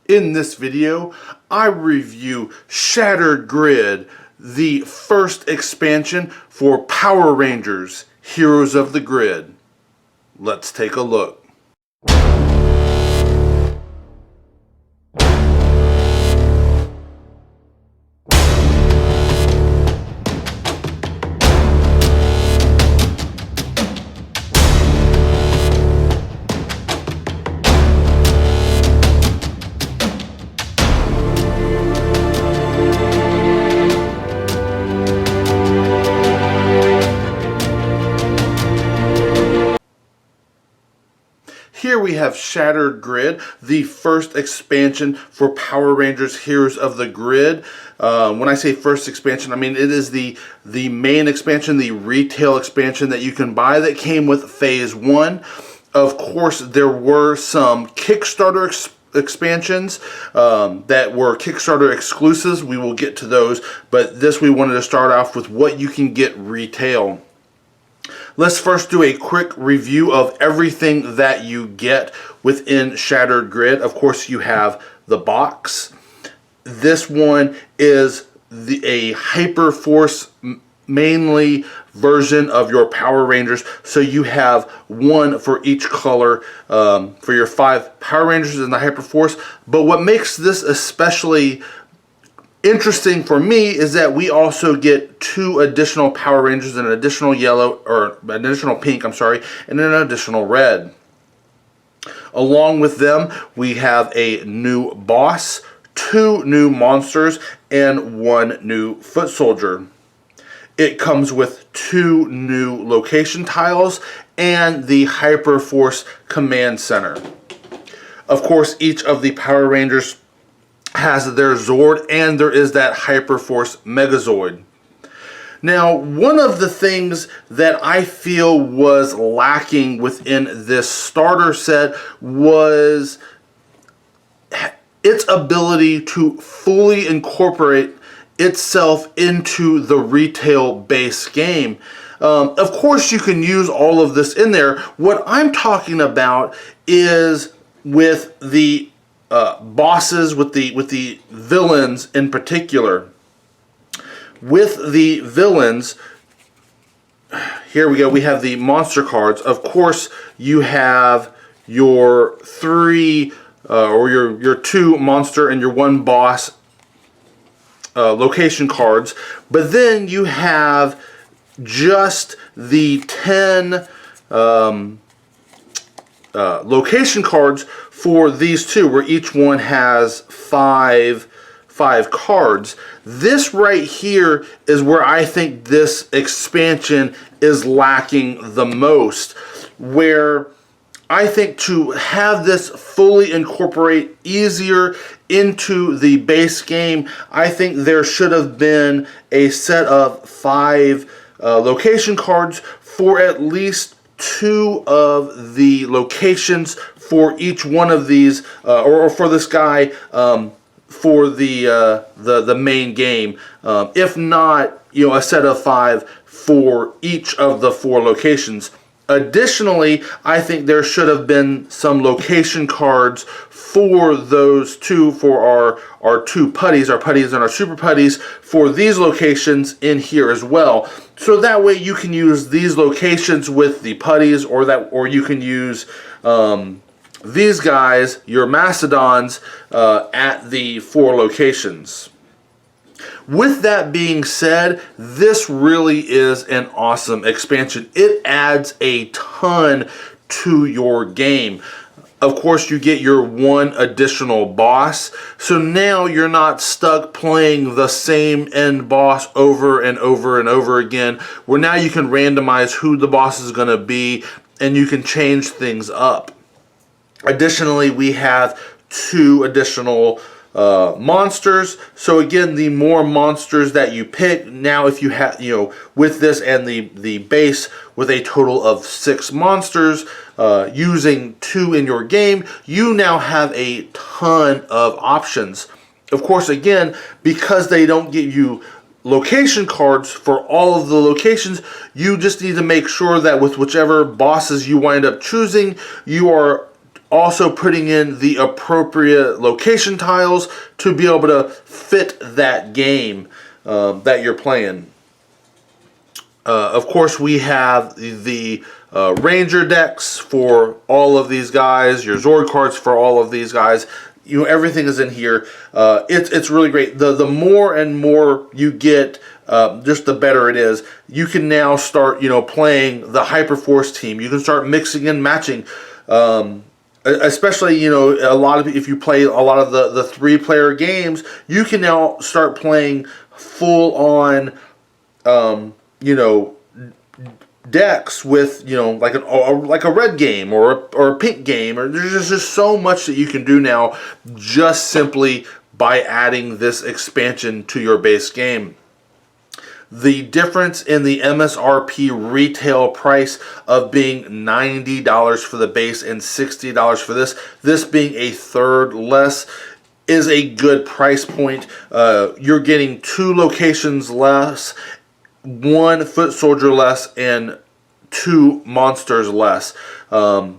In this video, I review Shattered Grid, the first expansion for Power Rangers, Heroes of the Grid. Let's take a look. Here we have Shattered Grid, the first expansion for Power Rangers Heroes of the Grid. When I say first expansion, I mean it is the main expansion, the retail expansion that you can buy that came with Phase 1. Of course, there were some Kickstarter expansions that were Kickstarter exclusives. We will get to those, but this we wanted to start off with what you can get retail. Let's first do a quick review of everything that you get within Shattered Grid. Of course, you have the box. This one is a Hyperforce mainly version of your Power Rangers. So you have one for each color for your 5 Power Rangers in the Hyperforce. But what makes this especially interesting for me is that we also get 2 additional Power Rangers, an additional yellow, or an additional pink, I'm sorry, and an additional red. Along with them, we have a new boss, 2 new monsters, and 1 new foot soldier. It comes with 2 new location tiles and the Hyperforce Command Center. Of course, each of the Power Rangers has their Zord, and there is that Hyperforce Megazord. Now, one of the things that I feel was lacking within this starter set was its ability to fully incorporate itself into the retail base game. Of course, you can use all of this in there. What I'm talking about is with the bosses, with the villains in particular. With the villains, here we go, we have the monster cards. Of course, you have your 3 or your 2 monster and your 1 boss location cards, but then you have just the 10 location cards for these 2, where each one has 5 cards. This right here is where I think this expansion is lacking the most, where I think to have this fully incorporate easier into the base game, I think there should have been a set of 5 location cards for at least 2 of the locations for each one of these, or for this guy, for the main game. If not, a set of 5 for each of the 4 locations. Additionally, I think there should have been some location cards for those 2, for our 2 putties, our putties and our super putties, for these locations in here as well. So that way you can use these locations with the putties, or you can use these guys, your Mastodons, at the 4 locations. With that being said, this really is an awesome expansion. It adds a ton to your game. Of course, you get your 1 additional boss, so now you're not stuck playing the same end boss over and over and over again, where now you can randomize who the boss is going to be, and you can change things up. Additionally, we have 2 additional monsters. So again, the more monsters that you pick, now if you have, with this and the base with a total of 6 monsters, using 2 in your game, you now have a ton of options. Of course, again, because they don't give you location cards for all of the locations, you just need to make sure that with whichever bosses you wind up choosing, you are Also putting in the appropriate location tiles to be able to fit that game that you're playing. Of course, we have the Ranger decks for all of these guys, your Zord cards for all of these guys. You know, everything is in here. It's really great. The more and more you get, just the better it is. You can now start, you know, playing the Hyperforce team. You can start mixing and matching. Especially, you know, if you play a lot of the 3-player games, you can now start playing full on, you know, decks with, you know, like a red game or a pink game, or there's just so much that you can do now just simply by adding this expansion to your base game. The difference in the MSRP retail price of being $90 for the base and $60 for this being a third less, is a good price point. You're getting 2 locations less, 1 foot soldier less, and 2 monsters less. You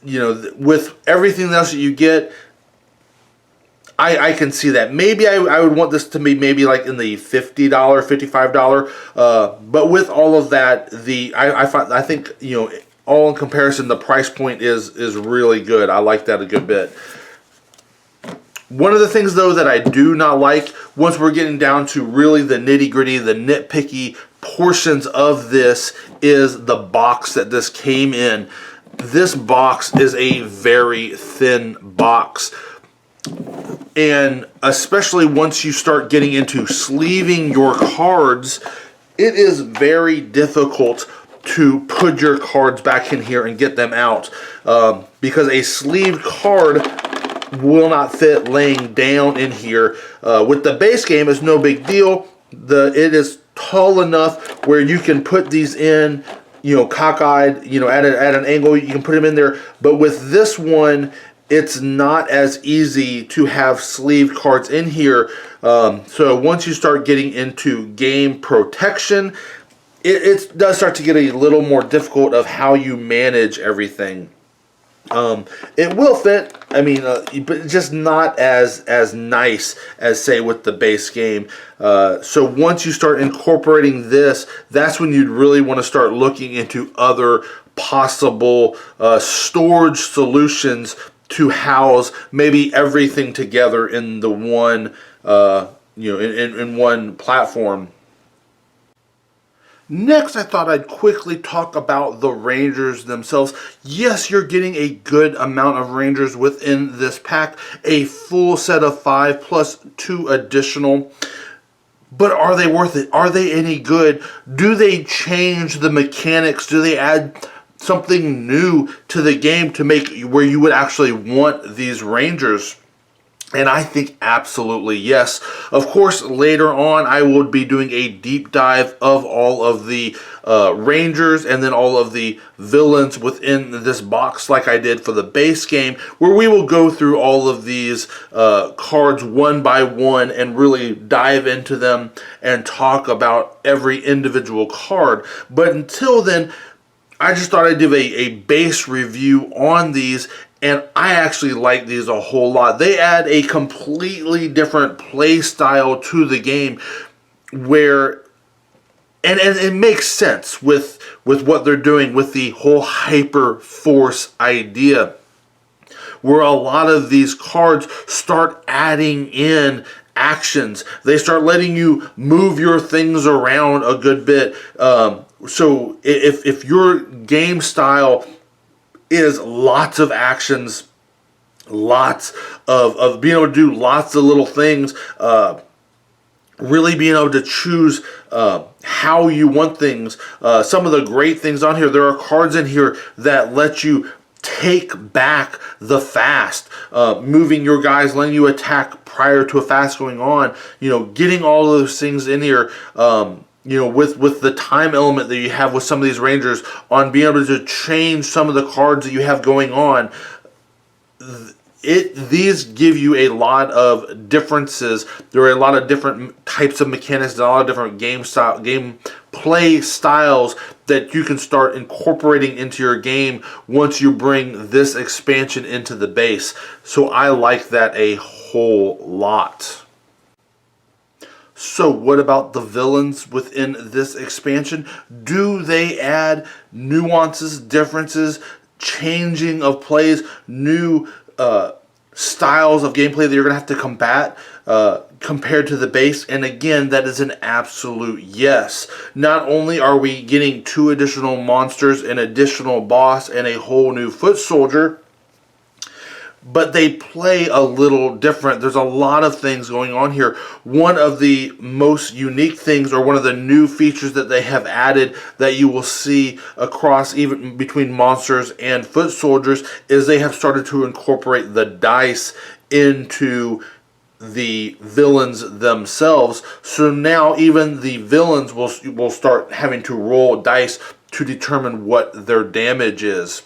know, with everything else that you get, I can see that. Maybe I would want this to be maybe like in the $50, $55. But with all of that, I think, you know, all in comparison, the price point is really good. I like that a good bit. One of the things, though, that I do not like, once we're getting down to really the nitty-gritty, the nitpicky portions of this, is the box that this came in. This box is a very thin box. And especially once you start getting into sleeving your cards, it is very difficult to put your cards back in here and get them out. Because a sleeved card will not fit laying down in here. With the base game, it's no big deal. It is tall enough where you can put these in, you know, cockeyed, you know, at an angle. You can put them in there. But with this one, it's not as easy to have sleeve cards in here. So once you start getting into game protection, it does start to get a little more difficult of how you manage everything. It will fit, I mean, but just not as nice as, say, with the base game. So once you start incorporating this, that's when you'd really want to start looking into other possible storage solutions to house maybe everything together in the one, you know, in one platform. Next, I thought I'd quickly talk about the Rangers themselves. Yes, you're getting a good amount of Rangers within this pack, a full set of 5 plus 2 additional. But are they worth it? Are they any good? Do they change the mechanics? Do they add something new to the game to make where you would actually want these Rangers? And I think absolutely yes. Of course, later on I will be doing a deep dive of all of the Rangers and then all of the villains within this box, like I did for the base game, where we will go through all of these cards one by one and really dive into them and talk about every individual card. But until then, I just thought I'd do a base review on these, and I actually like these a whole lot. They add a completely different play style to the game, where, and it makes sense with what they're doing with the whole Hyper Force idea, where a lot of these cards start adding in actions. They start letting you move your things around a good bit. So if your game style is lots of actions, lots of being able to do lots of little things, really being able to choose how you want things. Some of the great things on here, there are cards in here that let you take back the fast, moving your guys, letting you attack prior to a fast going on, you know, getting all of those things in here, you know, with the time element that you have with some of these Rangers, on being able to change some of the cards that you have going on. These give you a lot of differences. There are a lot of different types of mechanics, and a lot of different game play styles that you can start incorporating into your game once you bring this expansion into the base. So I like that a whole lot. So what about the villains within this expansion? Do they add nuances, differences, changing of plays, new styles of gameplay that you're going to have to combat compared to the base? And again, that is an absolute yes. Not only are we getting 2 additional monsters, an additional boss, and a whole new foot soldier, but they play a little different. There's a lot of things going on here. One of the most unique things, or one of the new features that they have added that you will see across even between monsters and foot soldiers, is they have started to incorporate the dice into the villains themselves. So now even the villains will start having to roll dice to determine what their damage is.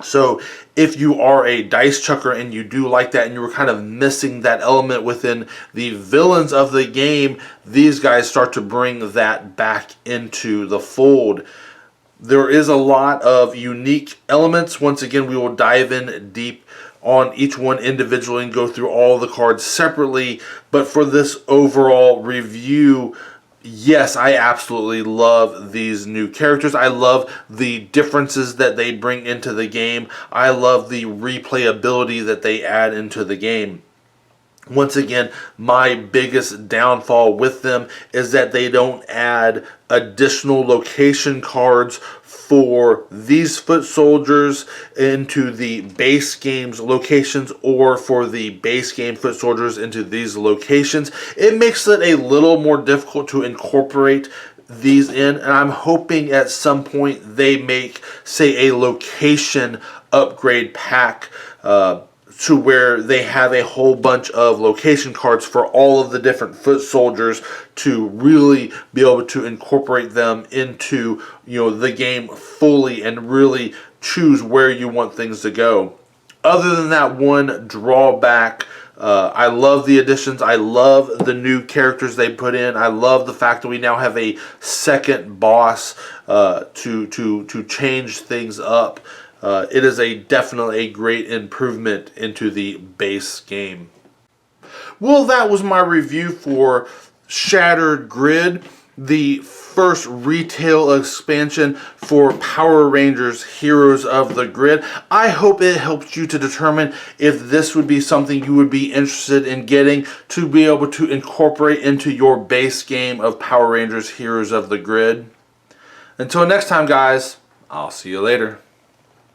So if you are a dice chucker and you do like that, and you were kind of missing that element within the villains of the game, these guys start to bring that back into the fold. There is a lot of unique elements. Once again, we will dive in deep on each one individually and go through all the cards separately. But for this overall review, yes, I absolutely love these new characters. I love the differences that they bring into the game. I love the replayability that they add into the game. Once again, my biggest downfall with them is that they don't add additional location cards for these foot soldiers into the base game's locations, or for the base game foot soldiers into these locations. It makes it a little more difficult to incorporate these in, and I'm hoping at some point they make, say, a location upgrade pack to where they have a whole bunch of location cards for all of the different foot soldiers to really be able to incorporate them into, the game fully and really choose where you want things to go. Other than that one drawback, I love the additions. I love the new characters they put in. I love the fact that we now have a second boss to change things up. It is definitely a great improvement into the base game. Well, that was my review for Shattered Grid, the first retail expansion for Power Rangers Heroes of the Grid. I hope it helped you to determine if this would be something you would be interested in getting to be able to incorporate into your base game of Power Rangers Heroes of the Grid. Until next time, guys, I'll see you later.